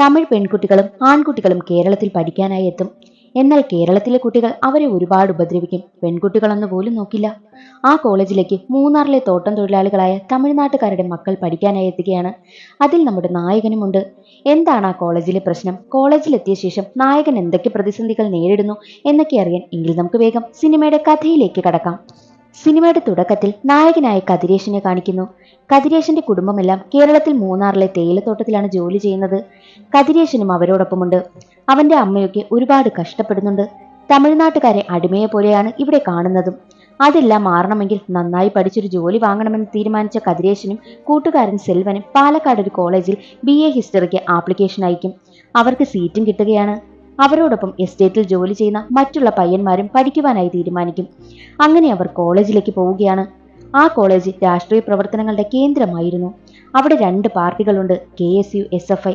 തമിഴ് പെൺകുട്ടികളും ആൺകുട്ടികളും കേരളത്തിൽ പഠിക്കാനായി എത്തും. എന്നാൽ കേരളത്തിലെ കുട്ടികൾ അവരെ ഒരുപാട് ഉപദ്രവിക്കും. പെൺകുട്ടികളെന്ന് പോലും നോക്കില്ല. ആ കോളേജിലേക്ക് മൂന്നാറിലെ തോട്ടം തൊഴിലാളികളായ തമിഴ്നാട്ടുകാരുടെ മക്കൾ പഠിക്കാനായി എത്തുകയാണ്. അതിൽ നമ്മുടെ നായകനുമുണ്ട്. എന്താണ് ആ കോളേജിലെ പ്രശ്നം? കോളേജിലെത്തിയ ശേഷം നായകൻ എന്തൊക്കെ പ്രതിസന്ധികൾ നേരിടുന്നു എന്നൊക്കെ അറിയാൻ എങ്കിൽ നമുക്ക് വേഗം സിനിമയുടെ കഥയിലേക്ക് കടക്കാം. സിനിമയുടെ തുടക്കത്തിൽ നായകനായ കതിരേശിനെ കാണിക്കുന്നു. കതിരേശന്റെ കുടുംബമെല്ലാം കേരളത്തിൽ മൂന്നാറിലെ തേയിലത്തോട്ടത്തിലാണ് ജോലി ചെയ്യുന്നത്. കതിരേശനും അവരോടൊപ്പമുണ്ട്. അവന്റെ അമ്മയൊക്കെ ഒരുപാട് കഷ്ടപ്പെടുന്നുണ്ട്. തമിഴ്നാട്ടുകാരെ അടിമയെ പോലെയാണ് ഇവിടെ കാണുന്നതും. അതെല്ലാം മാറണമെങ്കിൽ നന്നായി പഠിച്ചൊരു ജോലി വാങ്ങണമെന്ന് തീരുമാനിച്ച കതിരേശനും കൂട്ടുകാരൻ സെൽവനും പാലക്കാട് ഒരു കോളേജിൽ BA ഹിസ്റ്ററിക്ക് ആപ്ലിക്കേഷൻ അയക്കും. അവർക്ക് സീറ്റും കിട്ടുകയാണ്. അവരോടൊപ്പം എസ്റ്റേറ്റിൽ ജോലി ചെയ്യുന്ന മറ്റുള്ള പയ്യന്മാരും പഠിക്കുവാനായി തീരുമാനിക്കും. അങ്ങനെ അവർ കോളേജിലേക്ക് പോവുകയാണ്. ആ കോളേജ് രാഷ്ട്രീയ പ്രവർത്തനങ്ങളുടെ കേന്ദ്രമായിരുന്നു. അവിടെ 2 പാർട്ടികളുണ്ട്, KSU, SFI.